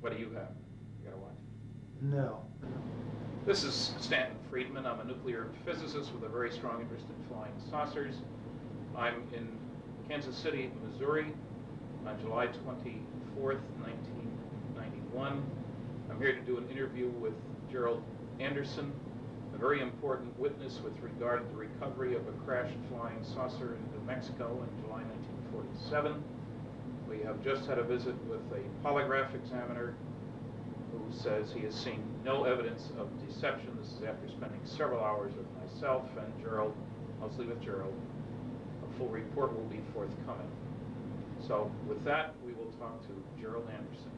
What do you have? You got a watch? No. This is Stanton Friedman. I'm a nuclear physicist with a very strong interest in flying saucers. I'm in Kansas City, Missouri on July 24th, 1991. I'm here to do an interview with Gerald Anderson, a very important witness with regard to the recovery of a crashed flying saucer in New Mexico in July 1947. We have just had a visit with a polygraph examiner who says he has seen no evidence of deception. This is after spending several hours with myself and Gerald, mostly with Gerald. A full report will be forthcoming. So with that, we will talk to Gerald Anderson.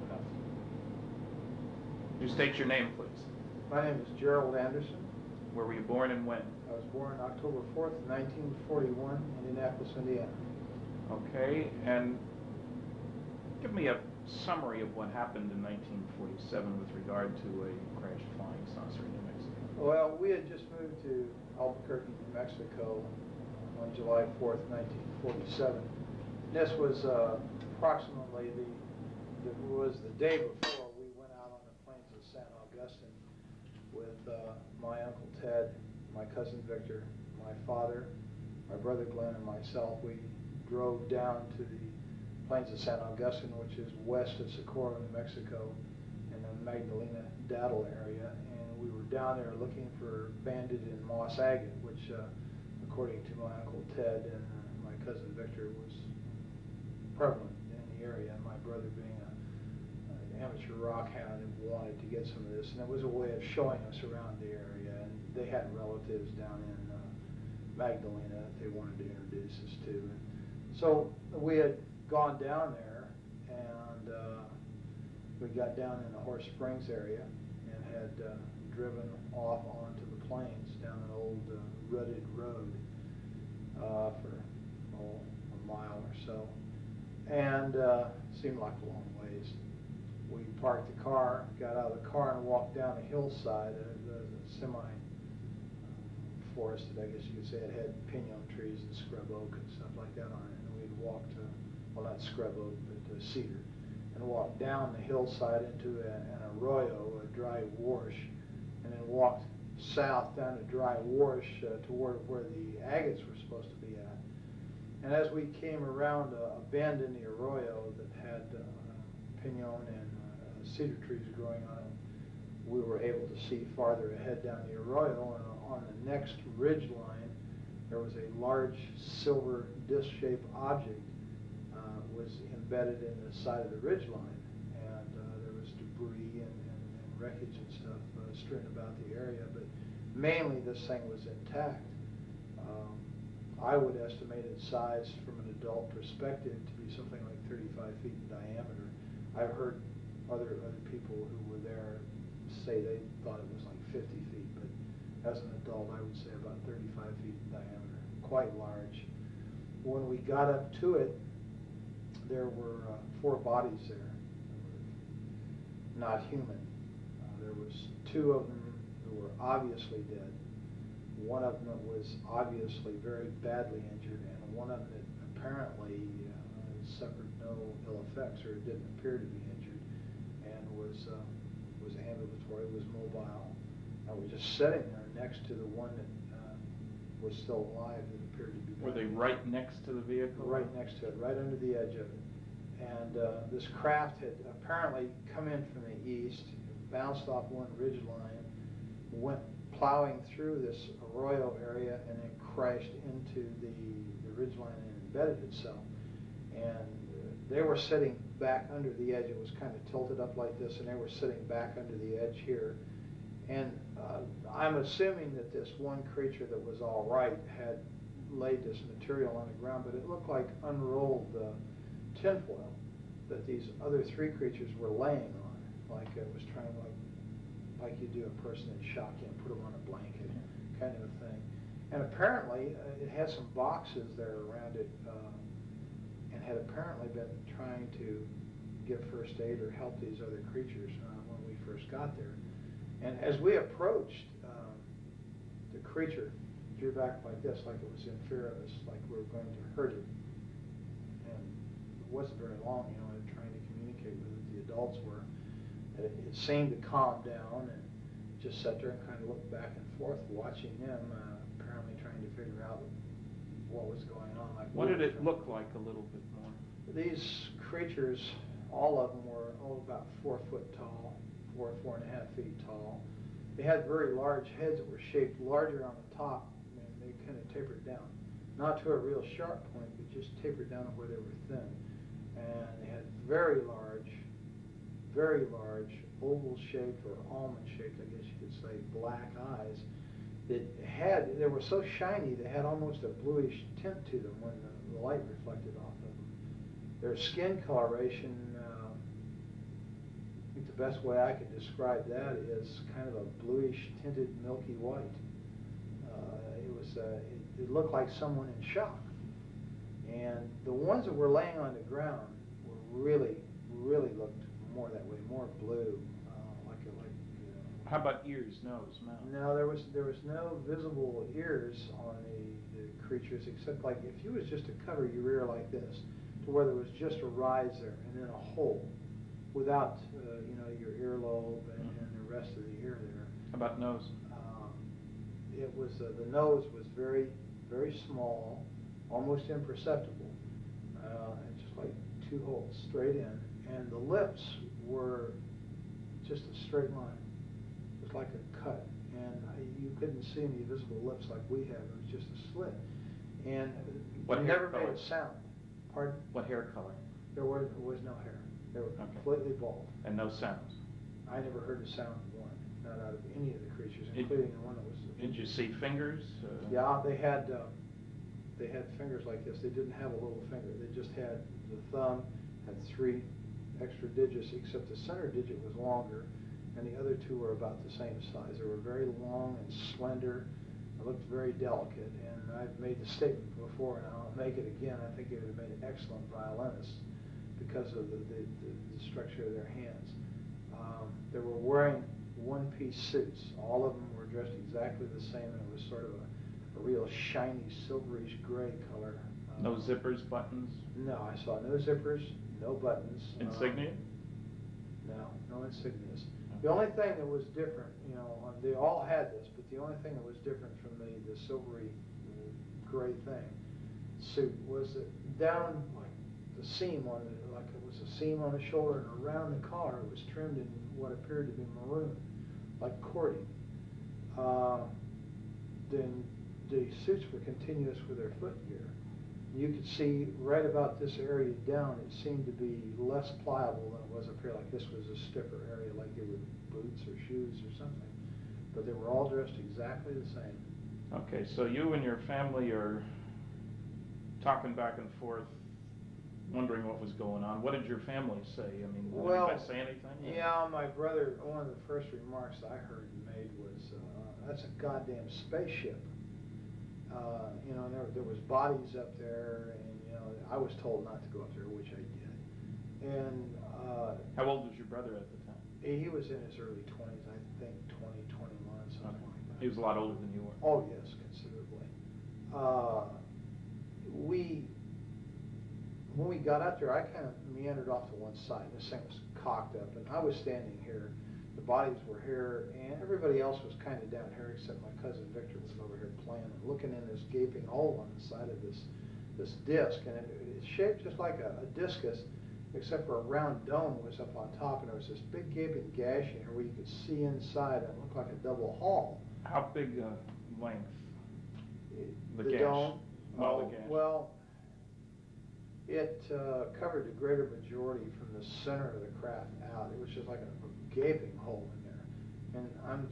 Enough. Would you state your name, please? My name is Gerald Anderson. Where were you born and when? I was born October 4th, 1941, in Indianapolis, Indiana. Okay, and give me a summary of what happened in 1947 with regard to a crashed flying saucer in New Mexico. Well, we had just moved to Albuquerque, New Mexico on July 4th, 1947. This was approximately the day before we went out on the plains of San Augustine with my Uncle Ted, my cousin Victor, my father, my brother Glenn, and myself. We drove down to the plains of San Augustine, which is west of Socorro, New Mexico, in the Magdalena Daddle area, and we were down there looking for banded and moss agate, which, according to my Uncle Ted and my cousin Victor, was prevalent in the area, and my brother being an amateur rock hound and wanted to get some of this, and it was a way of showing us around the area, and they had relatives down in Magdalena that they wanted to introduce us to. And so we had gone down there, and we got down in the Horse Springs area and had driven off onto the plains down an old rutted road for a mile or so, and seemed like a long ways. We parked the car, got out of the car, and walked down a hillside, a semi forested, I guess you could say. It had pinon trees and scrub oak and stuff like that on it. And we'd walked, well, not scrub oak, but cedar, and walked down the hillside into an arroyo, a dry wash, and then walked south down a dry wash toward where the agates were supposed to be at. And as we came around a bend in the arroyo that had pinon and cedar trees growing on it, we were able to see farther ahead down the arroyo, and on the next ridge line there was a large silver disc-shaped object was embedded in the side of the ridge line, and there was debris and wreckage and stuff strewn about the area, but mainly this thing was intact. I would estimate its size from an adult perspective to be something like 35 feet in diameter. I've heard other people who were there say they thought it was like 50 feet, but as an adult I would say about 35 feet in diameter, quite large. When we got up to it, there were 4 bodies there, not human. There was 2 of them who were obviously dead. One of them was obviously very badly injured, and one of them that apparently suffered no ill effects, or didn't appear to be injured, and was ambulatory, was mobile. I was just sitting there next to the one that was still alive that appeared to be dead. Were they right next to the vehicle? Right next to it, right under the edge of it. And this craft had apparently come in from the east, bounced off one ridge line, went plowing through this arroyo area, and then crashed into the ridge line and embedded itself. And they were sitting back under the edge. It was kind of tilted up like this, and they were sitting back under the edge here. And I'm assuming that this one creature that was all right had laid this material on the ground, but it looked like unrolled tinfoil that these other 3 creatures were laying on, like it was trying, like you do a person in shock, you put them on a blanket, kind of a thing. And apparently it had some boxes there around it, and had apparently been trying to give first aid or help these other creatures when we first got there. And as we approached the creature, drew back like this, like it was in fear of us, like we were going to hurt it. And it wasn't very long, you know, in trying to communicate with it, the adults were. It seemed to calm down and just sat there and kind of looked back and forth, watching them, apparently trying to figure out what was going on. Like, what did it look like a little bit more? These creatures, all of them were about 4 foot tall, 4.5 feet tall. They had very large heads that were shaped larger on the top, and they kind of tapered down. Not to a real sharp point, but just tapered down where they were thin. And they had very large, oval-shaped or almond-shaped, I guess you could say, black eyes. They were so shiny, they had almost a bluish tint to them when the light reflected off of them. Their skin coloration, I think the best way I could describe that is kind of a bluish tinted milky white. It looked like someone in shock. And the ones that were laying on the ground were really looked more that way, more blue, How about ears, nose, mouth? No, there was no visible ears on the creatures, except like if you was just to cover your ear like this, to where there was just a rise there and then a hole, without your earlobe and the rest of the ear there. How about nose? It was the nose was very small, almost imperceptible, and just like 2 holes straight in, and the lips were just a straight line. It was like a cut, and you couldn't see any visible lips like we have. It was just a slit, and What it hair never color? made a sound. Pardon? What hair color? There was no hair. They were completely bald. And no sounds? I never heard a sound of one, not out of any of the creatures, including the one that was. Did you see fingers? Yeah, they had fingers like this. They didn't have a little finger. They just had the thumb, had 3 extra digits, except the center digit was longer, and the other 2 were about the same size. They were very long and slender. They looked very delicate, and I've made the statement before, and I'll make it again. I think they would have made excellent violinists because of the structure of their hands. They were wearing one-piece suits. All of them were dressed exactly the same, and it was sort of a real shiny, silverish gray color. No zippers, buttons? No, I saw no zippers, no buttons. Insignia? No insignias. The only thing that was different, they all had this, but the only thing that was different from the silvery gray suit was that down like the seam on it, like it was a seam on the shoulder, and around the collar it was trimmed in what appeared to be maroon, like cording. Then the suits were continuous with their footgear. You could see right about this area down, it seemed to be less pliable than it was up here, like this was a stiffer area, like they were boots or shoes or something. But they were all dressed exactly the same. Okay, so you and your family are talking back and forth, wondering what was going on. What did your family say? I mean, did anybody say anything? Yeah, my brother, one of the first remarks I heard made was, that's a goddamn spaceship. There was bodies up there, and I was told not to go up there, which I did. And how old was your brother at the time? He was in his early 20s, I think 21, something like that. He was a lot older than you were. Oh yes, considerably. When we got up there, I kind of meandered off to one side. This thing was cocked up, and I was standing here. The bodies were here, and everybody else was kind of down here, except my cousin Victor was over here playing and looking in this gaping hole on the side of this disc, and it's shaped just like a discus, except for a round dome was up on top, and there was this big gaping gash in here where you could see inside, and it looked like a double hall. How big length? The gash. dome? The gash. Well, it covered the greater majority from the center of the craft out. It was just like a gaping hole in there. And I'm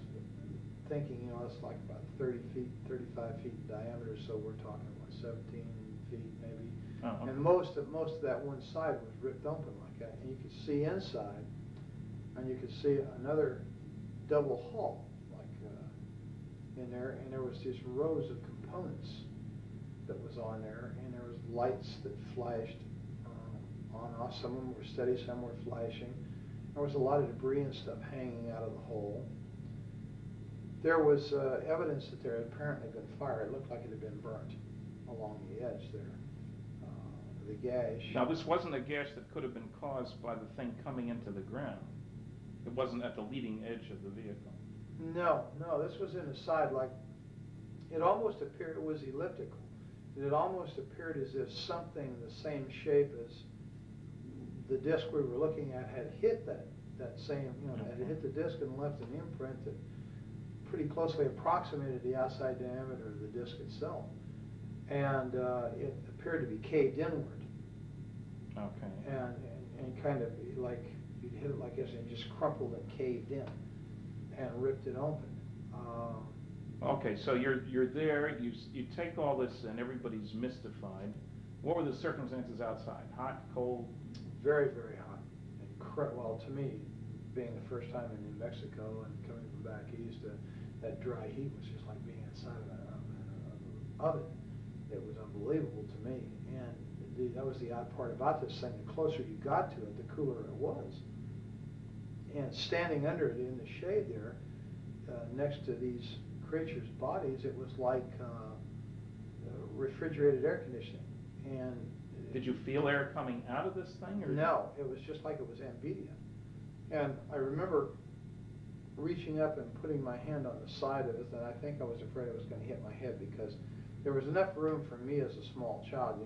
thinking, it's like about 30 feet, 35 feet in diameter, so we're talking, 17 feet maybe. Uh-huh. And most of that one side was ripped open like that. And you could see inside, and you could see another double hull, like in there, and there was these rows of components that was on there, and there was lights that flashed on and off. Some of them were steady, some were flashing. There was a lot of debris and stuff hanging out of the hole. There was evidence that there had apparently been fire. It looked like it had been burnt along the edge there. The gash. Now, this wasn't a gash that could have been caused by the thing coming into the ground. It wasn't at the leading edge of the vehicle. No, this was in the side, like, it almost appeared, it was elliptical. It almost appeared as if something the same shape as the disc we were looking at had hit that same, had hit the disc and left an imprint that pretty closely approximated the outside diameter of the disc itself. And it appeared to be caved inward. Okay. And kind of like, you'd hit it like this and just crumpled and caved in and ripped it open. Okay, so you're there, you take all this and everybody's mystified. What were the circumstances outside? Hot, cold? Very, very hot. Well, to me, being the first time in New Mexico and coming from back east, that dry heat was just like being inside of an oven. It was unbelievable to me. And that was the odd part about this thing. The closer you got to it, the cooler it was. And standing under it in the shade there, next to these creatures' bodies, it was like refrigerated air conditioning. And did you feel air coming out of this thing? Or no, it was just like it was ambient. And I remember reaching up and putting my hand on the side of it, and I think I was afraid it was going to hit my head because there was enough room for me as a small child,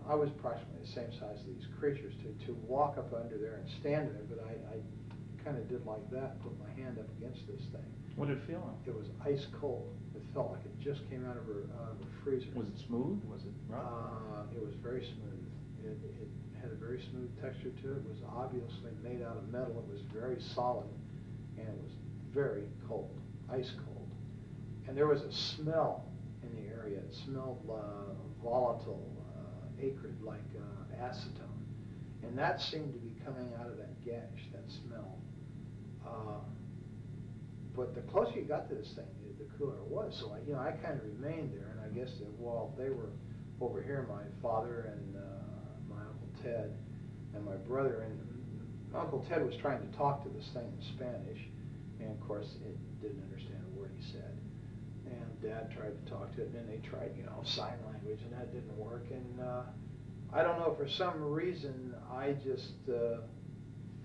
I was approximately the same size as these creatures to walk up under there and stand there, but I kind of did like that, put my hand up against this thing. What did it feel like? It was ice cold. It felt like it just came out of a freezer. Was it smooth? Was it rough? It was very smooth. It had a very smooth texture to it. It was obviously made out of metal. It was very solid, and it was very cold, ice cold. And there was a smell in the area. It smelled volatile, acrid, like acetone. And that seemed to be coming out of that gash, that smell. But the closer you got to this thing, the cooler it was. So I kind of remained there, and I guess that while they were over here, my father and my Uncle Ted and my brother, and Uncle Ted was trying to talk to this thing in Spanish, and of course it didn't understand a word he said. And Dad tried to talk to it, and then they tried, sign language, and that didn't work. And I don't know, for some reason, I just,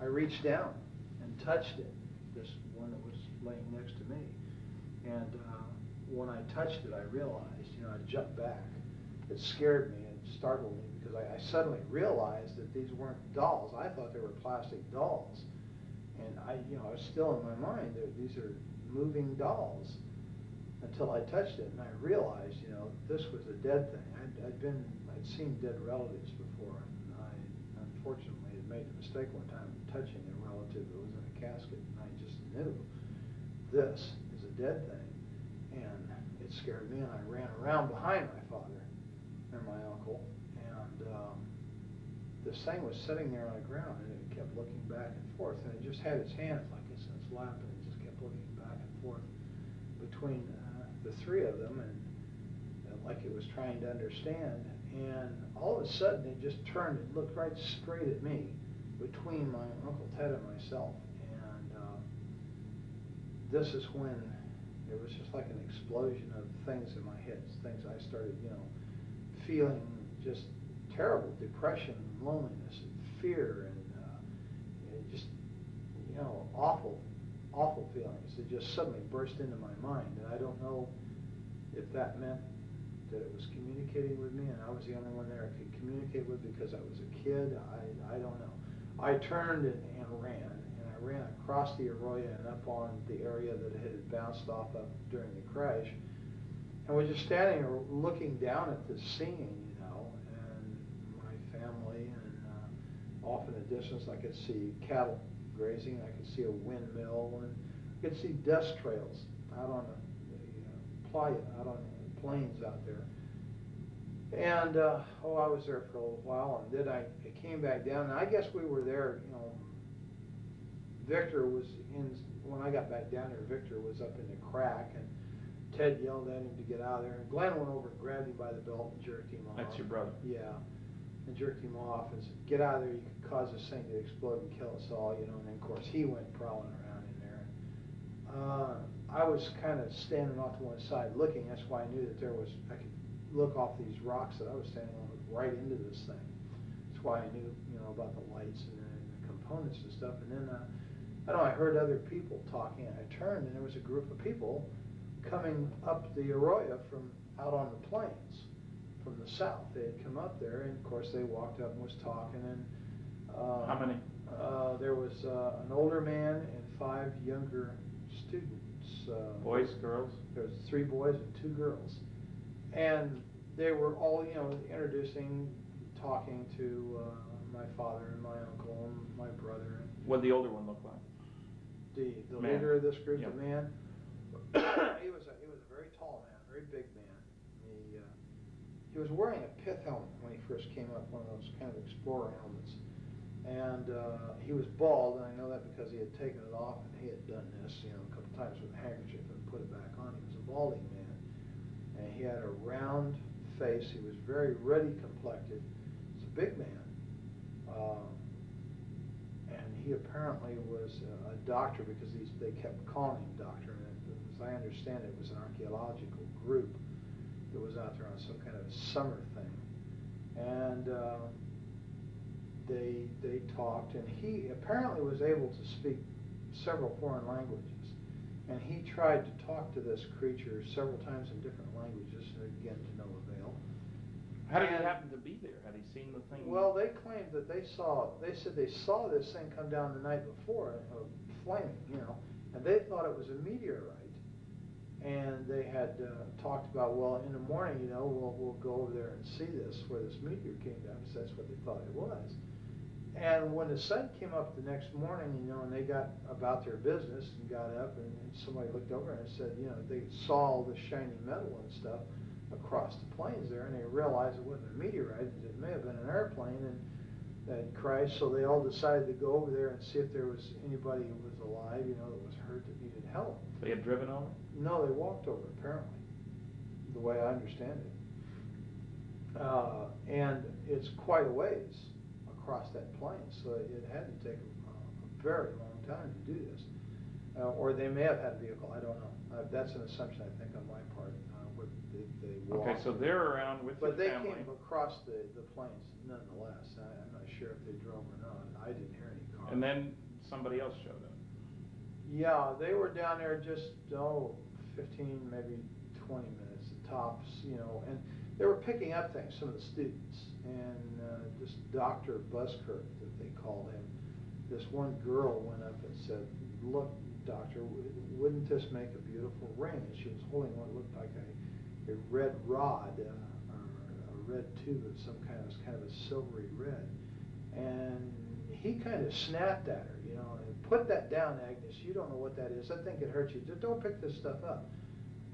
I reached down and touched it, this one that was laying next to me. And when I touched it, I realized, I jumped back. It scared me and startled me because I suddenly realized that these weren't dolls. I thought they were plastic dolls. And I was still in my mind that these are moving dolls until I touched it, and I realized, this was a dead thing. I'd seen dead relatives before, and I unfortunately had made the mistake one time of touching a relative that was in a casket, and I just knew this is a dead thing. And it scared me, and I ran around behind my father and my uncle, and this thing was sitting there on the ground, and it kept looking back and forth, and it just had its hands like this in its lap, and it just kept looking back and forth between the three of them, and like it was trying to understand. And all of a sudden it just turned and looked right straight at me between my Uncle Ted and myself. And this is when it was just like an explosion of things in my head, things I started, feeling just terrible depression, and loneliness, and fear, and just, awful feelings that just suddenly burst into my mind. And I don't know if that meant that it was communicating with me, and I was the only one there I could communicate with because I was a kid. I don't know. I turned and ran, and I ran across the arroyo and up on the area that it had bounced off of during the crash, and was just standing there looking down at the scene, and my family, and off in the distance I could see cattle grazing, I could see a windmill, and I could see dust trails out on the playa, out on the plains out there. And I was there for a little while, and then I came back down, and I guess we were there, Victor was when I got back down there, Victor was up in the crack, and Ted yelled at him to get out of there, and Glenn went over and grabbed him by the belt and jerked him off. That's your brother? Yeah, and jerked him off and said, get out of there, you could cause this thing to explode and kill us all, and then of course he went prowling around in there. I was kind of standing off to one side looking. That's why I knew that I could look off these rocks that I was standing on, look right into this thing. That's why I knew, about the lights and the components and stuff. And then, I heard other people talking, and I turned, and there was a group of people coming up the Arroyo from out on the plains from the south. They had come up there, and of course they walked up and was talking. And how many? There was an older man and 5 younger students. Boys, girls? There was 3 boys and 2 girls, and they were all, introducing, talking to my father and my uncle and my brother. What did the older one look like? The man. leader of this group, Yep. the man, he was a very tall man, very big man. He was wearing a pith helmet when he first came up, one of those kind of explorer helmets. And he was bald, and I know that because he had taken it off, and he had done this, a couple times with a handkerchief and put it back on. He was a balding man, and he had a round face. He was very ruddy complected. He's a big man, and he apparently was a doctor because they kept calling him doctor. And as I understand it, it was an archaeological group that was out there on some kind of summer thing, and they talked, and he apparently was able to speak several foreign languages, and he tried to talk to this creature several times in different languages, again to no avail. How did he happen to be there? Had he seen the thing? Well, they claimed that they said they saw this thing come down the night before, flaming, and they thought it was a meteorite. And they had talked about, well, in the morning, we'll go over there and see this, where this meteor came down, because that's what they thought it was. And when the sun came up the next morning, and they got about their business and got up, and somebody looked over and said, they saw all the shiny metal and stuff across the plains there, and they realized it wasn't a meteorite, it may have been an airplane, and that crashed. So they all decided to go over there and see if there was anybody who was alive, that was hurt, that needed help. They had driven over? No, they walked over, apparently, the way I understand it. And it's quite a ways across that plain, so it had to take a very long time to do this. Or they may have had a vehicle, I don't know. That's an assumption, I think, on my part. They walked. Okay, so they're around with the family. But they came across the plains nonetheless. I'm not sure if they drove or not. I didn't hear any cars. And then somebody else showed up. Yeah, they were down there just, 15, maybe 20 minutes at tops, and they were picking up things, some of the students, and this Dr. Buskirk, that they called him, this one girl went up and said, "Look, doctor, wouldn't this make a beautiful ring?" And she was holding what looked like a red rod, or a red tube of some kind. It was kind of a silvery red. And he kind of snapped at her, and "Put that down, Agnes. You don't know what that is. I think it hurts you. Just don't pick this stuff up."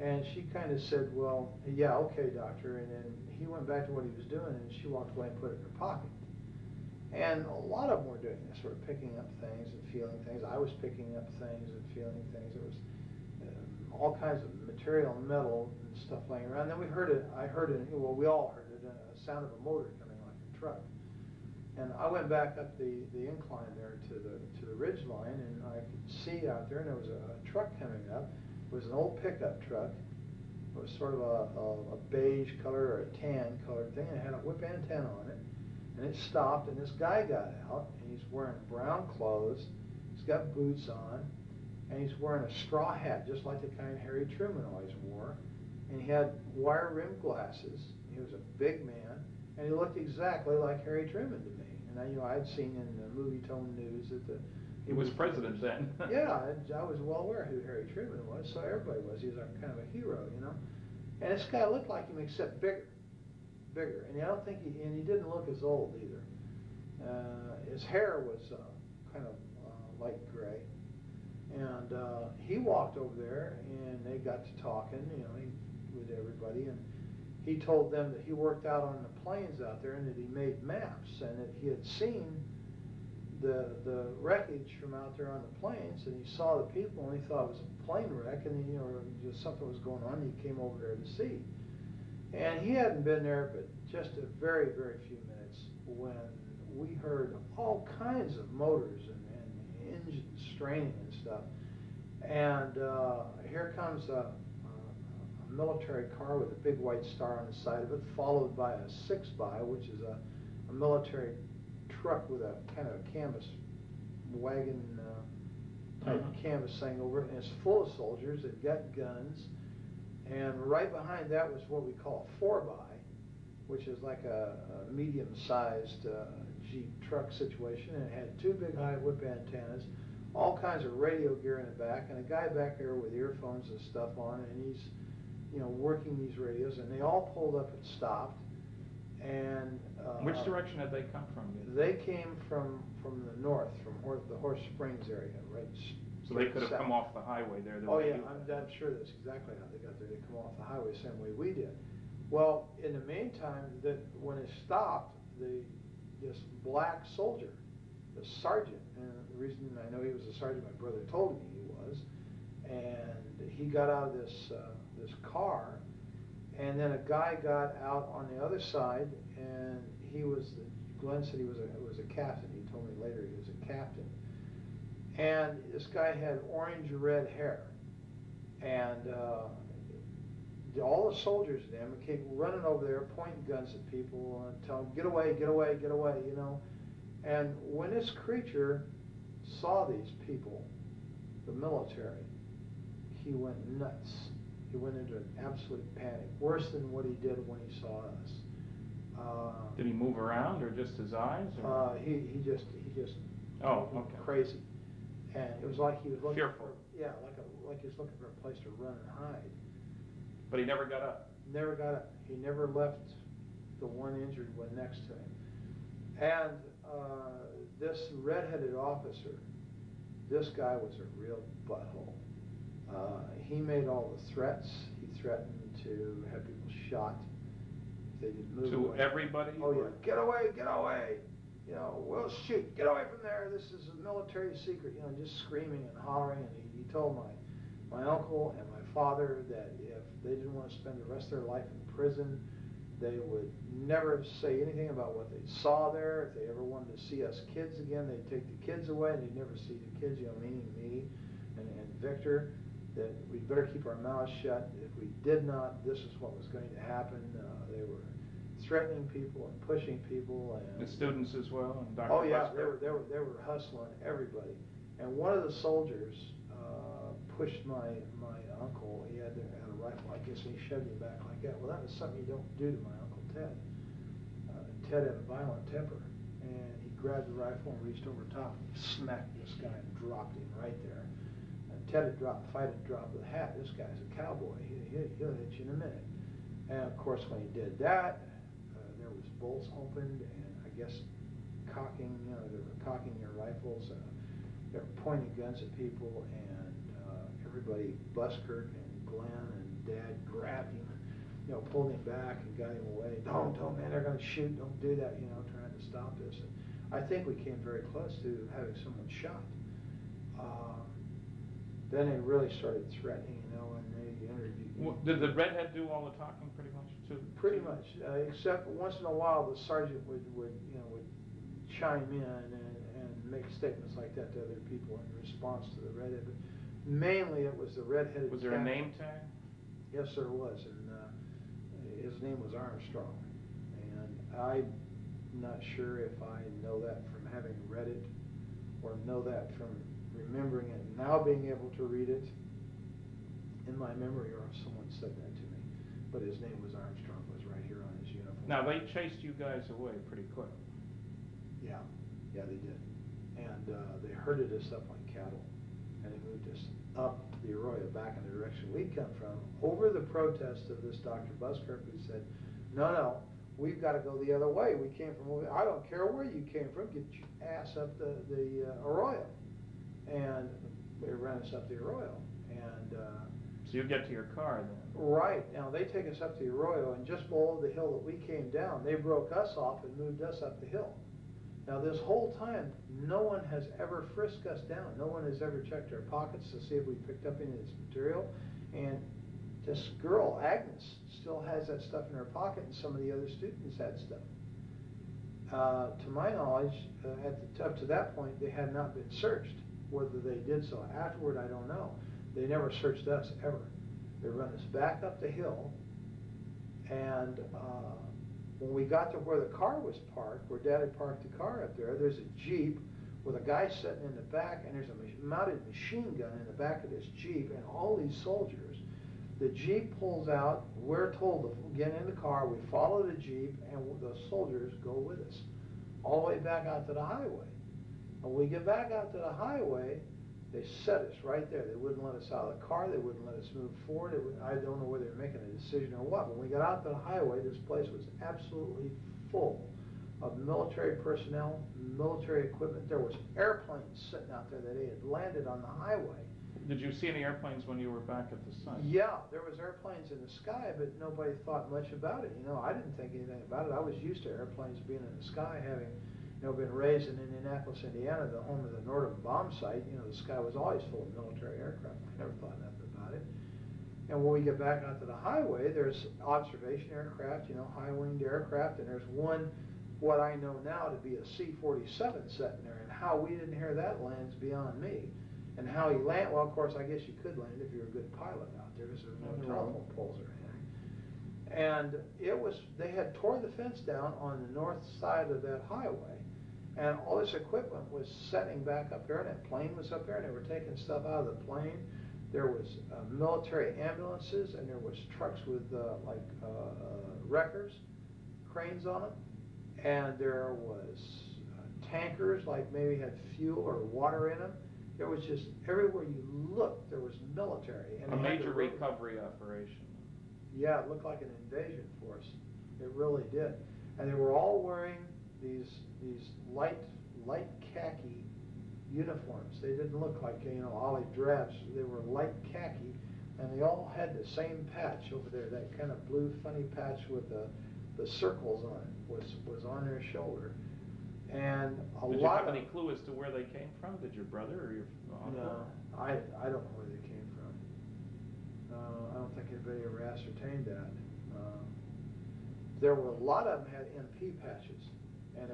And she kind of said, "Well, yeah, okay, doctor." And then he went back to what he was doing, and she walked away and put it in her pocket. And a lot of them were doing this, sort of picking up things and feeling things. I was picking up things and feeling things. There was all kinds of material, metal, and stuff laying around. Then we heard it. Well, we all heard it. A sound of a motor coming like a truck. And I went back up the incline there to the ridge line, and I could see out there, and there was a truck coming up. It was an old pickup truck. It was sort of a beige color or a tan colored thing, and it had a whip antenna on it. And it stopped, and this guy got out, and he's wearing brown clothes. He's got boots on, and he's wearing a straw hat, just like the kind Harry Truman always wore. And he had wire-rimmed glasses. He was a big man, and he looked exactly like Harry Truman to me. And I'd seen in the movie-tone news that he was president then. Yeah, I was well aware who Harry Truman was, so everybody was. He was kind of a hero, And this guy looked like him, except bigger. And I don't think he didn't look as old either. His hair was kind of light gray. And he walked over there, and they got to talking, with everybody. And he told them that he worked out on the plains out there, and that he made maps, and that he had seen the wreckage from out there on the plains, and he saw the people, and he thought it was a plane wreck, and just something was going on, and he came over there to see. And he hadn't been there but just a very, very few minutes when we heard all kinds of motors and engines straining and stuff. And here comes a military car with a big white star on the side of it, followed by a 6x, which is a military truck with a kind of a canvas wagon type canvas thing over it, and it's full of soldiers. They've got guns, and right behind that was what we call a 4x, which is like a medium-sized Jeep truck situation, and it had two big high whip antennas, all kinds of radio gear in the back, and a guy back there with earphones and stuff on, and he's, you know, working these radios, and they all pulled up and stopped. And which direction had they come from? They came from the north, from the Horse Springs area, right? So they could have come off the highway there. Oh yeah, I'm sure that's exactly how they got there. They come off the highway the same way we did. Well, in the meantime, when it stopped, this black soldier, the sergeant, and the reason I know he was a sergeant, my brother told me he was, and he got out of this car, and then a guy got out on the other side, and Glenn said he was a captain. He told me later he was a captain. And this guy had orange-red hair, and all the soldiers in them came running over there, pointing guns at people, and telling them, get away, get away, get away, you know. And when this creature saw these people, the military, he went nuts. He went into an absolute panic, worse than what he did when he saw us. Did he move around, or just his eyes? Or? He just okay. went crazy, and it was like he was looking fearful. like he was looking for a place to run and hide. But he never got up. Never got up. He never left the one injured one next to him. And this red-headed officer, this guy was a real butthole. He made all the threats. He threatened to have people shot if they didn't move away. To everybody? Oh yeah, get away, get away. You know, we'll shoot, get away from there. This is a military secret. You know, just screaming and hollering. And he told my uncle and my father that if they didn't want to spend the rest of their life in prison, they would never say anything about what they saw there. If they ever wanted to see us kids again, they'd take the kids away, and they'd never see the kids, you know, meaning me and Victor, that we'd better keep our mouths shut. If we did not, this is what was going to happen. They were threatening people and pushing people. And the students as well? And Dr. Oh yeah, Busker? they were hustling everybody. And one of the soldiers pushed my uncle. He had a rifle like this, and he shoved him back like that. Well, that was something you don't do to my Uncle Ted. Ted had a violent temper, and he grabbed the rifle and reached over top and smacked this guy and dropped him right there. And Ted had dropped the hat. This guy's a cowboy. He'll hit you in a minute. And of course, when he did that, there was bolts opened, and I guess cocking. You know, they were cocking their rifles. They were pointing guns at people, and everybody, Busker and Glenn and Dad, grabbed him, you know, pulled him back and got him away. Don't, man, they're going to shoot. Don't do that, you know, trying to stop this. And I think we came very close to having someone shot. Then they really started threatening, you know, and they interviewed. Well, did the redhead do all the talking pretty much too? Pretty much, except once in a while the sergeant would chime in and make statements like that to other people in response to the redhead. But mainly it was the redheaded. Was there a name tag? Yes, there was, and his name was Armstrong. And I'm not sure if I know that from having read it or know that from remembering it, now being able to read it in my memory, or if someone said that to me. But his name was Armstrong, was right here on his uniform. Now, they chased you guys away pretty quick. Yeah, they did. And they herded us up like cattle, and they moved us up the arroyo back in the direction we'd come from, over the protest of this Dr. Busker, who said, no, we've got to go the other way. We came from, I don't care where you came from, get your ass up the arroyo. And they ran us up the arroyo. And so you get to your car then? Right. Now, they take us up the arroyo, and just below the hill that we came down, they broke us off and moved us up the hill. Now, this whole time, no one has ever frisked us down. No one has ever checked our pockets to see if we picked up any of this material. And this girl, Agnes, still has that stuff in her pocket, and some of the other students had stuff. To my knowledge, up to that point, they had not been searched. Whether they did so afterward, I don't know. They never searched us, ever. They run us back up the hill, and when we got to where the car was parked, where Dad had parked the car up there, there's a Jeep with a guy sitting in the back, and there's a mounted machine gun in the back of this Jeep, and all these soldiers. The Jeep pulls out, we're told to get in the car, we follow the Jeep, and the soldiers go with us, all the way back out to the highway. When we get back out to the highway, they set us right there. They wouldn't let us out of the car, they wouldn't let us move forward. I don't know whether they were making a decision or what. When we got out to the highway, this place was absolutely full of military personnel, military equipment. There was airplanes sitting out there that they had landed on the highway. Did you see any airplanes when you were back at the site? Yeah, there was airplanes in the sky, but nobody thought much about it. You know, I didn't think anything about it. I was used to airplanes being in the sky, having, you know, been raised in Indianapolis, Indiana, the home of the Nordum bomb site. You know, the sky was always full of military aircraft. I never thought nothing about it. And when we get back onto the highway, there's observation aircraft, you know, high-winged aircraft, and there's one, what I know now to be a C-47 sitting there, and how we didn't hear that land's beyond me. And how he landed, well, of course, I guess you could land if you're a good pilot out there, because there's no telephone poles or anything. And it was, they had tore the fence down on the north side of that highway, and all this equipment was setting back up there, and that plane was up there, and they were taking stuff out of the plane. There was military ambulances, and there was trucks with wreckers, cranes on them, and there was tankers, like maybe had fuel or water in them. There was just, everywhere you looked, there was military. And a major recovery operation. Yeah, it looked like an invasion force. It really did. And they were all wearing these light khaki uniforms. They didn't look like, you know, olive drabs. They were light khaki, and they all had the same patch over there, that kind of blue funny patch with the circles on it was on their shoulder. And Did you have any clue as to where they came from? Did your brother or your uncle? No, I don't know where they came from. I don't think anybody ever ascertained that. There were a lot of them had MP patches, and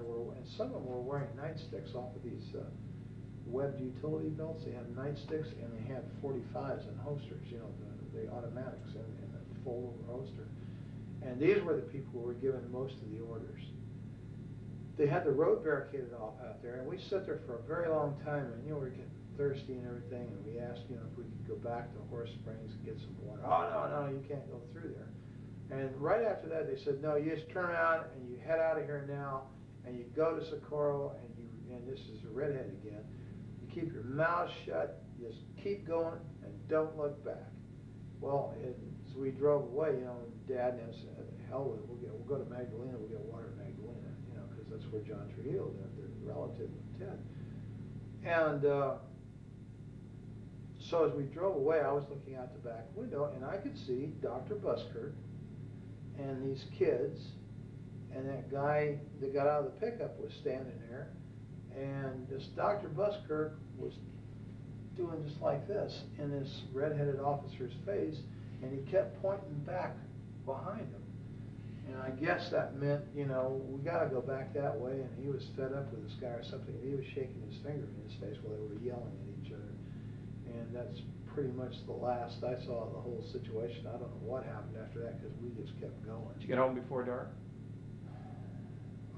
some of them were wearing nightsticks off of these webbed utility belts. They had nightsticks, and they had 45s and holsters, you know, the automatics in a full holster. And these were the people who were given most of the orders. They had the road barricaded off out there, and we sat there for a very long time, and, you know, we were getting thirsty and everything, and we asked, you know, if we could go back to Horse Springs and get some water. Oh, no, you can't go through there. And right after that, they said, no, you just turn around and you head out of here now, and you go to Socorro, and this is a redhead again, you keep your mouth shut, just keep going, and don't look back. Well, as we drove away, you know, Dad and I said, hell with it, we'll go to Magdalena, we'll get water in Magdalena, you know, because that's where John Trujillo lived, their relative with Ted. And so as we drove away, I was looking out the back window, and I could see Dr. Buskirk and these kids, and that guy that got out of the pickup was standing there, and this Dr. Buskirk was doing just like this in this red-headed officer's face, and he kept pointing back behind him. And I guess that meant, you know, we got to go back that way, and he was fed up with this guy or something. He was shaking his finger in his face while they were yelling at each other. And that's pretty much the last I saw of the whole situation. I don't know what happened after that, because we just kept going. Did you get home before dark?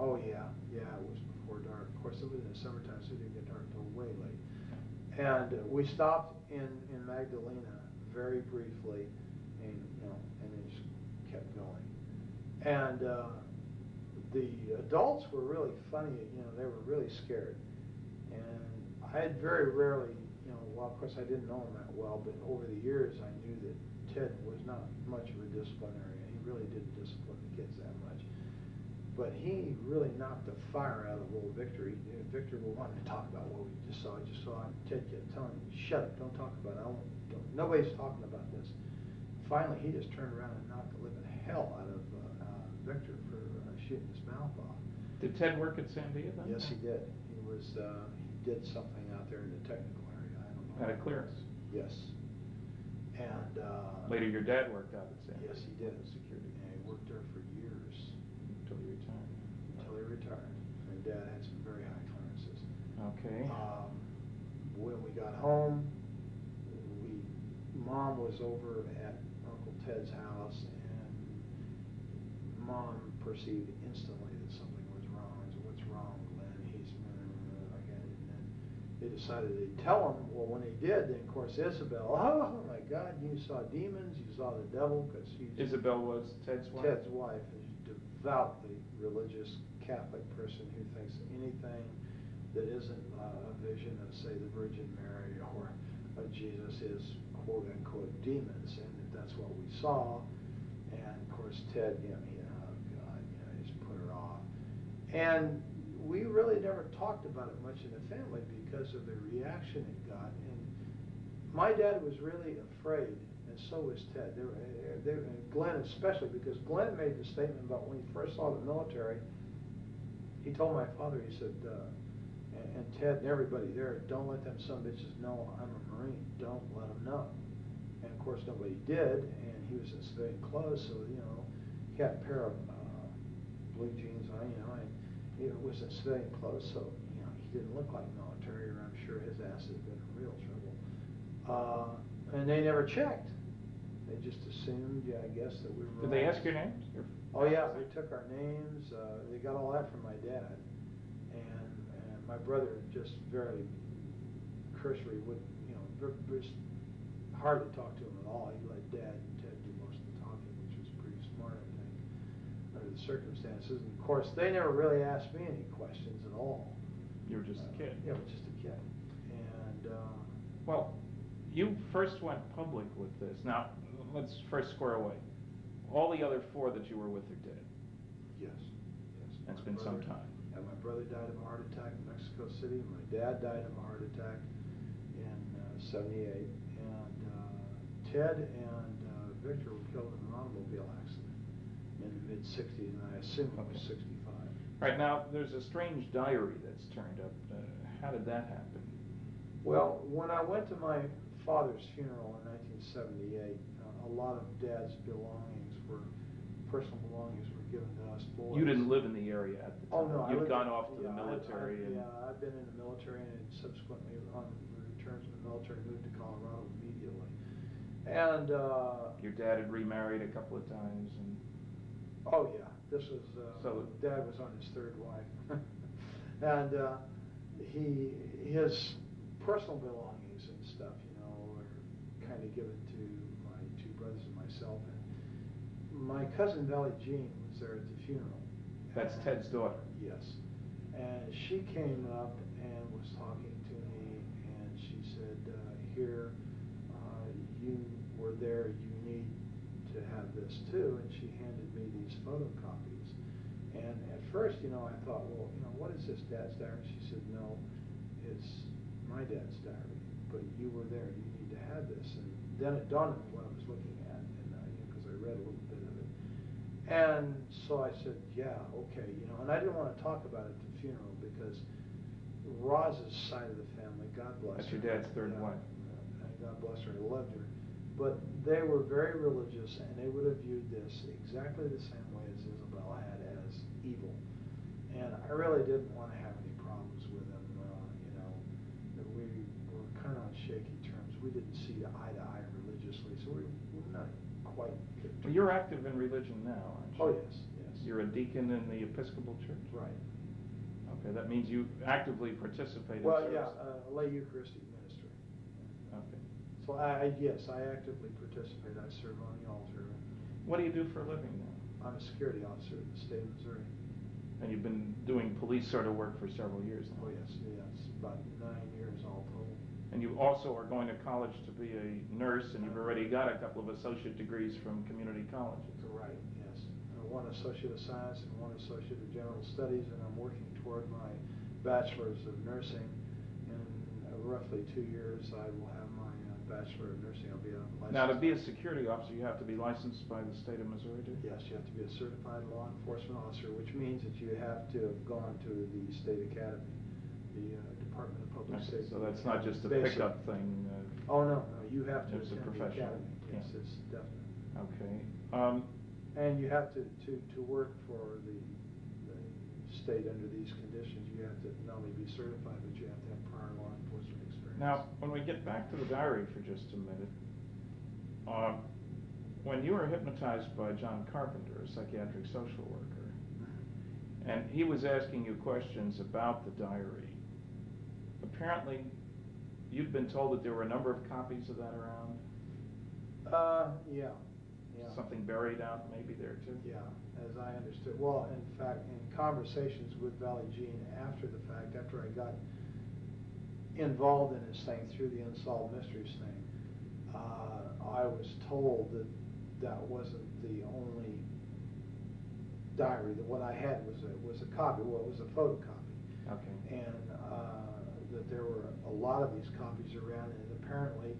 Oh, yeah, it was before dark. Of course, it was in the summertime, so it didn't get dark until way late. And we stopped in Magdalena very briefly, and, you know, and then just kept going. And the adults were really funny, you know, they were really scared. And I had very rarely, you know, well, of course I didn't know him that well, but over the years I knew that Ted was not much of a disciplinarian. He really didn't discipline the kids that much. But he really knocked the fire out of old Victor. Victor wanted to talk about what we just saw. He just saw him. Ted kept telling him, shut up, don't talk about it. Nobody's talking about this. Finally, he just turned around and knocked the living hell out of Victor for shooting his mouth off. Did Ted work at Sandia then? Yes, he did. He did something out there in the technical area. I don't know. Had a clearance? Yes. And later your dad worked out at Sandia? Yes, he did. Security. And he worked there for years. Until he retired? Until he retired. And Dad had some very high clearances. Okay. When we got home, we Mom was over at Uncle Ted's house, and Mom perceived instantly that something was wrong. I said, "What's wrong, Glenn?" He's again, and then they decided they'd tell him. Well, when they did, then of course Isabel, oh my God, you saw demons, you saw the devil, because Isabel was Ted's wife? Ted's wife is a devoutly religious Catholic person who thinks anything that isn't a vision of, say, the Virgin Mary or of Jesus is quote-unquote demons, and that's what we saw. And of course Ted, oh God, he just put her off. And we really never talked about it much in the family because of the reaction it got. And my dad was really afraid, and so was Ted. And Glenn especially, because Glenn made the statement about when he first saw the military. He told my father, he said, and Ted and everybody there, don't let them some bitches know I'm a Marine. Don't let them know. And of course nobody did, and he was in civilian clothes, so he had a pair of blue jeans on, and he was in civilian clothes, so he didn't look like military, or I'm sure his ass had been in real trouble. And they never checked. They just assumed, I guess, that we were. Did they ask your names? Oh yeah, they took our names. They got all that from my dad, and my brother just very cursory would, just hardly talk to him at all. He let Dad and Ted do most of the talking, which was pretty smart, I think, under the circumstances. And of course, they never really asked me any questions at all. You were just a kid. Yeah, I was just a kid. And well, you first went public with this. Now, let's first square away. All the other four that you were with are dead. Yes. It's been some time. Yeah, my brother died of a heart attack in Mexico City. My dad died of a heart attack in '78. And Ted and Victor were killed in an automobile accident in the mid-'60s, and I assume it was '65. Right, now, there's a strange diary that's turned up. How did that happen? Well, when I went to my father's funeral in 1978, a lot of Dad's personal belongings were given to us boys. You didn't live in the area at the time. Oh, no. You'd gone off to the military. I've been in the military, and subsequently, on return from the military, moved to Colorado immediately. And your dad had remarried a couple of times. Oh yeah, this was so Dad was on his third wife, and his personal belongings and stuff, were kind of given to my two brothers and myself. And my cousin Valley Jean was there at the funeral. That's Ted's daughter. Yes, and she came up and was talking to me, and she said, "Here, you were there. You need to have this too." And she handed me these photocopies. And at first, I thought, well, what is this, Dad's diary? She said, no, it's my dad's diary, but you were there. You need to have this. And then it dawned on me what I was looking at, and because I read a little bit of it. And so I said, yeah, okay, and I didn't want to talk about it at the funeral because Roz's side of the family, God bless her. That's your dad's third wife. God bless her, I loved her. But they were very religious, and they would have viewed this exactly the same way as Isabel had, as evil. And I really didn't want to have any problems with them. We were kind of on shaky terms. We didn't see eye to eye religiously, so we're not quite good. Well, you're active in religion now, aren't you? Oh, yes. You're a deacon in the Episcopal Church? Right. Okay, that means you actively participate in Well, service. yeah, lay Eucharistic ministry. Okay. So I actively participate. I serve on the altar. What do you do for a living now? I'm a security officer in the state of Missouri. And you've been doing police sort of work for several years now? Oh yes, it's about 9 years all told. And you also are going to college to be a nurse, and you've already got a couple of associate degrees from community colleges. Right, yes. One Associate of Science and one Associate of General Studies, and I'm working toward my Bachelor's of Nursing. In roughly 2 years, I will have my Bachelor of Nursing. I'll be a licensed. Now, to be a security officer, you have to be licensed by the state of Missouri, do you? Yes, you have to be a certified law enforcement officer, which means that you have to have gone to the state academy, the Department of Public Okay, Safety. so that's not just a Basic. pickup thing. Oh no, you have to It's a attend the professional. academy. Yes, Yeah. it's definite. Okay. And you have to work for the state under these conditions. You have to not only be certified, but you have to have prior law enforcement experience. Now, when we get back to the diary for just a minute, when you were hypnotized by John Carpenter, a psychiatric social worker, and he was asking you questions about the diary, apparently you'd been told that there were a number of copies of that around? Yeah. Something buried out maybe there too? Yeah, as I understood. Well, in fact, in conversations with Valley Jean after the fact, after I got involved in this thing through the Unsolved Mysteries thing, I was told that that wasn't the only diary. That what I had was a copy. Well, it was a photocopy. Okay. And that there were a lot of these copies around, and apparently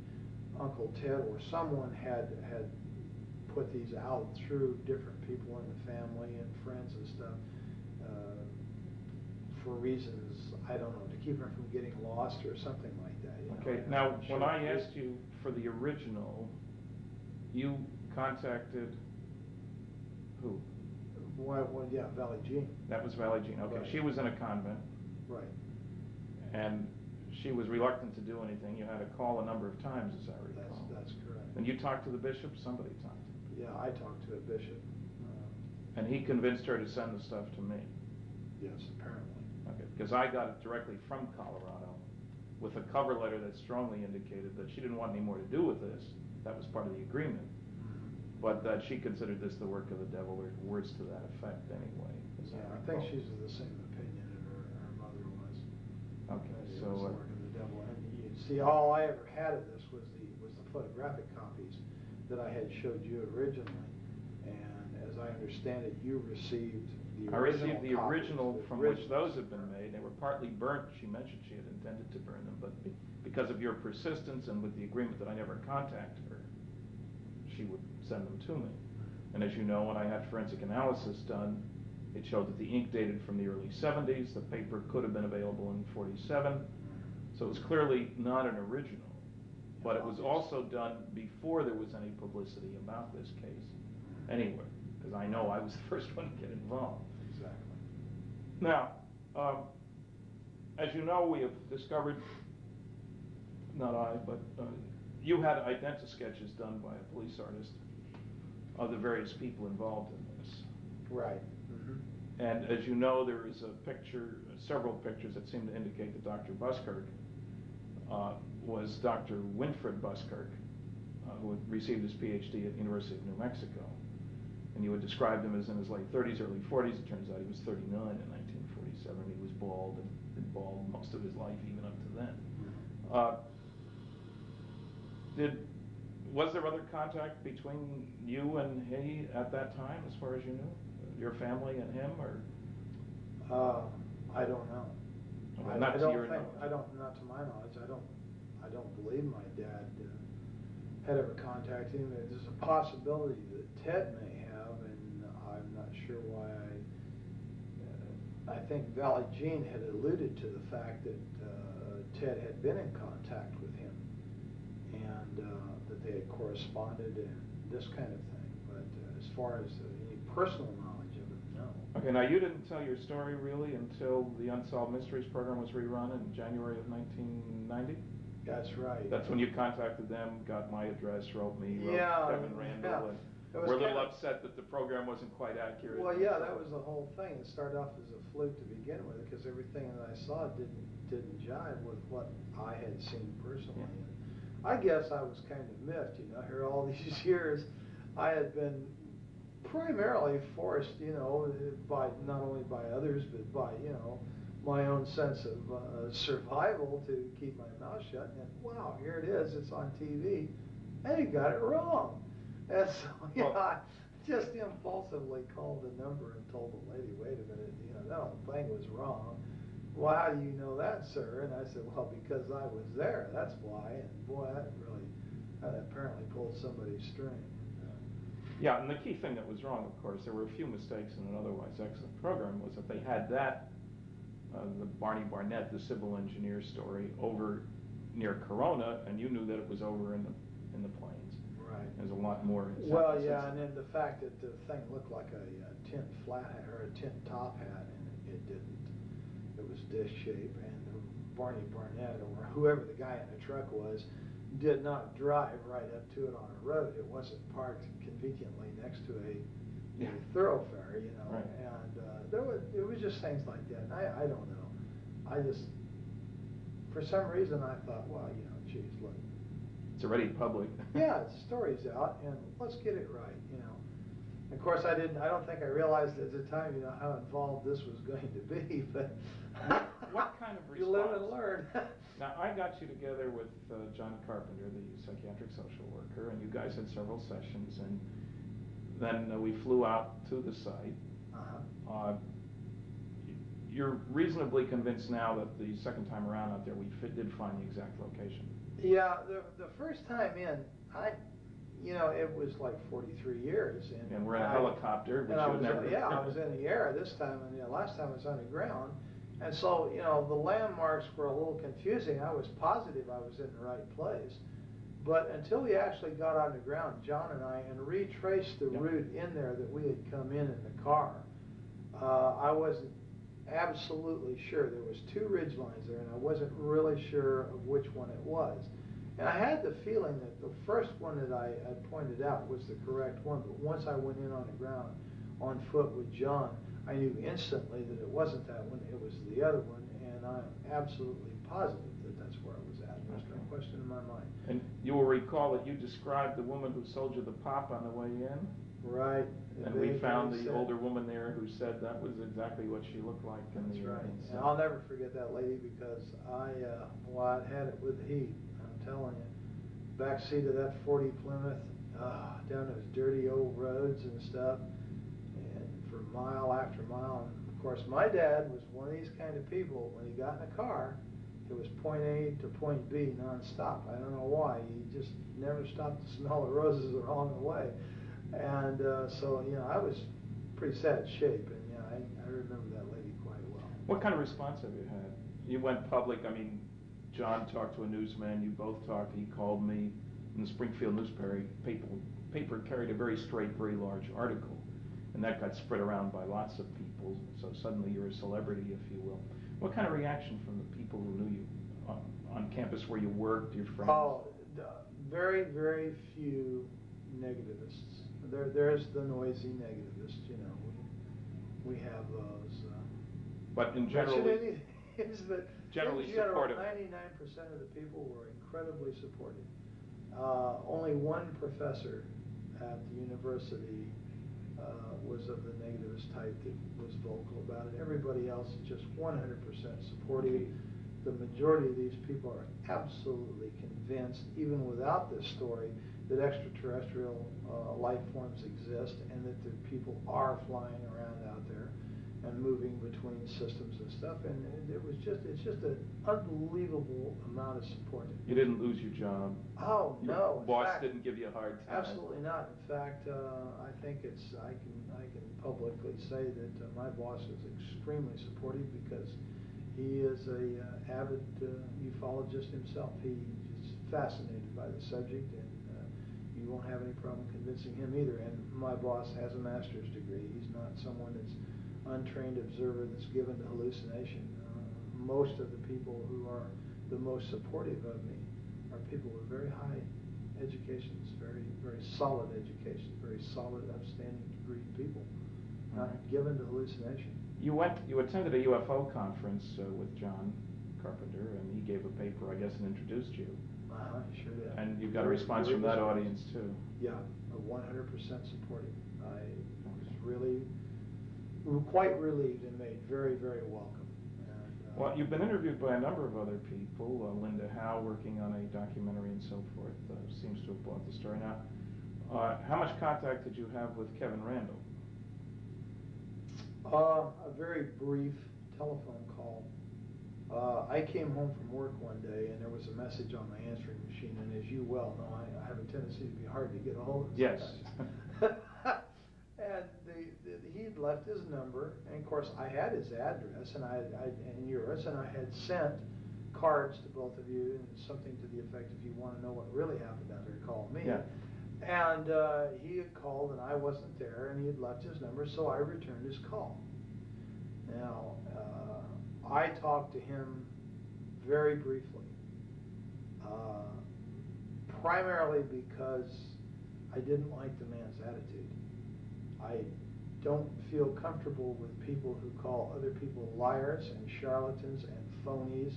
Uncle Ted or someone had put these out through different people in the family and friends and stuff for reasons, I don't know, to keep them from getting lost or something like that. Okay, now when I asked you for the original, you contacted who? Well, yeah, Valley Jean. That was Valley Jean, okay. Right. She was in a convent. Right. And she was reluctant to do anything. You had to call a number of times, as I recall. That's correct. And you talked to the bishop? Somebody talked to him? Yeah, I talked to a bishop. And he convinced her to send the stuff to me? Yes, apparently. Okay, because I got it directly from Colorado with a cover letter that strongly indicated that she didn't want any more to do with this. That was part of the agreement. But that she considered this the work of the devil, or words to that effect anyway. Yeah, I think she's of the same opinion that her mother was. Okay, It so was the work of the devil. And you see, all I ever had of this was the photographic copies that I had showed you originally. And as I understand it, you received the original. I received the copies, original the from which originals. those had been made. They were partly burnt. She mentioned she had intended to burn them, but because of your persistence and with the agreement that I never contacted her, she would send them to me. And as you know, when I had forensic analysis done, it showed that the ink dated from the early 70s. The paper could have been available in 47. So it was clearly not an original. But it was also done before there was any publicity about this case. Anyway, because I know I was the first one to get involved. Exactly. Now, as you know, we have discovered, not I, but you had identi-sketches done by a police artist of the various people involved in this. Right. Mm-hmm. And as you know, there is a picture, several pictures that seem to indicate that Dr. Buskirk was Dr. Winfred Buskirk, who had received his PhD at the University of New Mexico. And you had described him as in his late 30s, early 40s. It turns out he was 39 in 1947. He was bald and been bald most of his life, even up to then. Was there other contact between you and he at that time, as far as you knew? Your family and him, or? I don't know. Well, not to your knowledge. Not to my knowledge. I don't believe my dad had ever contacted him. There's a possibility that Ted may have, and I'm not sure why. I think Valley Jean had alluded to the fact that Ted had been in contact with him, and that they had corresponded and this kind of thing. But as far as any personal knowledge of it, no. Okay, now you didn't tell your story really until the Unsolved Mysteries program was rerun in January of 1990? That's right. That's when you contacted them, got my address, wrote me, wrote Kevin Randall, and we're a little upset that the program wasn't quite accurate. Well, yeah, that was the whole thing. It started off as a fluke to begin with, because everything that I saw didn't jive with what I had seen personally. Yeah. I guess I was kind of miffed, here all these years. I had been primarily forced, by not only by others, but by, my own sense of survival to keep my mouth shut. And wow, here it is, it's on TV, and he got it wrong. And so, I just impulsively called the number and told the lady, wait a minute, that whole thing was wrong. Well, how do you know that, sir? And I said, well, because I was there, that's why. And boy, that apparently pulled somebody's string. Yeah, and the key thing that was wrong, of course, there were a few mistakes in an otherwise excellent program, was that they had that, the Barney Barnett, the civil engineer story, over near Corona, and you knew that it was over in the plains. Right. There's a lot more. Well, yeah, and then the fact that the thing looked like a tin flat hat or a tin top hat, and it didn't. It was disc shape, and Barney Barnett, or whoever the guy in the truck was, did not drive right up to it on a road. It wasn't parked conveniently next to a thoroughfare, you know. Right. And it was just things like that. And I don't know. I just, for some reason, I thought, well, you know, geez, look. It's already public. Yeah, the story's out, and let's get it right, you know. Of course, I don't think I realized at the time, you know, how involved this was going to be, but what kind of response? You live and learn. Now, I got you together with John Carpenter, the psychiatric social worker, and you guys had several sessions, and then we flew out to the site. You're reasonably convinced now that the second time around out there we did find the exact location. Yeah, the first time in, you know, it was like 43 years. And we're in a helicopter, which you would never... I was in the air this time, and the last time I was underground. And so, you know, the landmarks were a little confusing. I was positive I was in the right place. But until we actually got on the ground, John and I, and retraced the route in there that we had come in the car, I wasn't absolutely sure. There was two ridge lines there, and I wasn't really sure of which one it was. And I had the feeling that the first one that I had pointed out was the correct one, but once I went in on the ground on foot with John, I knew instantly that it wasn't that one, it was the other one, and I'm absolutely positive that that's where I was at. There's no question in my mind. And you will recall that you described the woman who sold you the pop on the way in? Right. And we found the older woman there who said that was exactly what she looked like. That's right. And I'll never forget that lady because I had it with the heat. I'm telling you. Back seat of that 40 Plymouth, down those dirty old roads and stuff, and for mile after mile. And of course, my dad was one of these kind of people. When he got in a car, it was point A to point B nonstop. I don't know why. He just never stopped to smell the roses along the way. And so, you know, I was pretty sad shape, and yeah, I remember that lady quite well. What kind of response have you had? You went public. I mean, John talked to a newsman. You both talked. He called me. In the Springfield newspaper, paper carried a very straight, very large article, and that got spread around by lots of people. So suddenly you're a celebrity, if you will. What kind of reaction from the people who knew you on campus where you worked, your friends? Oh, very, very few negativists. There's the noisy negativist, you know. We have those. But in general, generally supportive. 99% of the people were incredibly supportive. Only one professor at the university was of the negativist type that was vocal about it. Everybody else is just 100% supportive. Okay. The majority of these people are absolutely convinced, even without this story, that extraterrestrial life forms exist and that the people are flying around out there and moving between systems and stuff. And it's just an unbelievable amount of support. You didn't lose your job. Oh, no. Your boss didn't give you a hard time. Absolutely not. In fact, I think I can publicly say that my boss is extremely supportive because he is a avid ufologist himself. He's fascinated by the subject, and you won't have any problem convincing him either. And my boss has a master's degree. He's not someone that's untrained observer that's given to hallucination. Most of the people who are the most supportive of me are people with very high educations, very, very solid education, very solid, upstanding degree people, not given to hallucination. You attended a UFO conference with John Carpenter, and he gave a paper, I guess, and introduced you. Sure did. And you've got a response from that audience too. Yeah, 100% supportive. I was really quite relieved and made very, very welcome. And, well, you've been interviewed by a number of other people. Linda Howe, working on a documentary and so forth, seems to have brought the story. Now, how much contact did you have with Kevin Randall? A very brief telephone call. I came home from work one day and there was a message on my answering machine, and as you well know, I have a tendency to be hard to get a hold of. Yes. And he'd left his number, and of course I had his address and and yours, and I had sent cards to both of you and something to the effect, if you want to know what really happened out there, call me. Yeah. And he had called and I wasn't there, and he had left his number, so I returned his call. Now, I talked to him very briefly. primarily because I didn't like the man's attitude. I don't feel comfortable with people who call other people liars and charlatans and phonies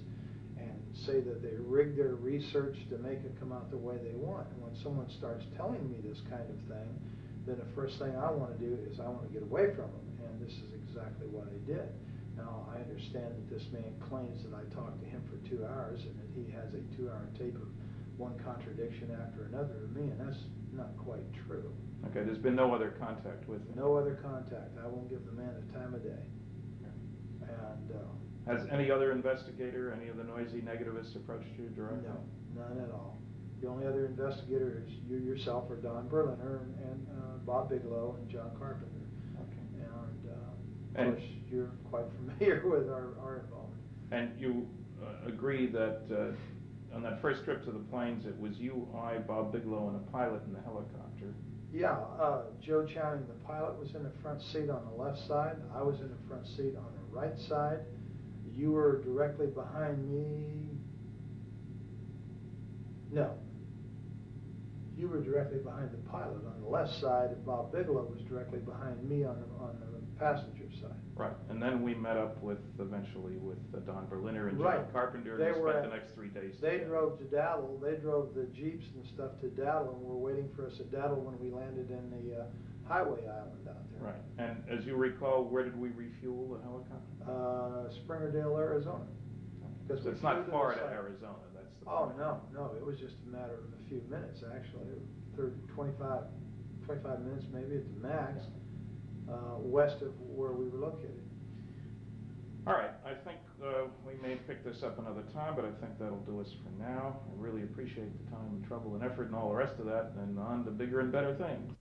and say that they rig their research to make it come out the way they want. And when someone starts telling me this kind of thing, then the first thing I want to do is I want to get away from them. And this is exactly what I did. Now, I understand that this man claims that I talked to him for 2 hours and that he has a 2-hour tape of one contradiction after another of me, and that's not quite true. Okay, there's been no other contact with him? No other contact. I won't give the man the time of day. Okay. And has any other investigator, any of the noisy negativists approached you directly? no, none at all. The only other investigator is you yourself, or Don Berliner, and Bob Bigelow, and John Carpenter. Okay. And of course, you're quite familiar with our involvement. And you agree that on that first trip to the plains, it was you, I, Bob Bigelow, and a pilot in the helicopter? Yeah, Joe Channing, the pilot, was in the front seat on the left side. I was in the front seat on the right side. You were directly behind me. No. You were directly behind the pilot on the left side, and Bob Bigelow was directly behind me on the passenger side. Right, and then we met up eventually with Don Berliner and John Right. Carpenter, They and we were spent at- the next 3 days They together. drove to Daddle. They drove the Jeeps and stuff to Daddle, and were waiting for us at Daddle when we landed in the highway island out there. Right, and as you recall, where did we refuel the helicopter? Springerdale, Arizona. Because So we it's not flew to far the to site. Arizona, that's the Oh, point. no, it was just a matter of a few minutes, actually, 25 minutes maybe at the max, west of where we were located. All right, I think we may pick this up another time, but I think that'll do us for now. I really appreciate the time and trouble and effort and all the rest of that, and on to bigger and better things.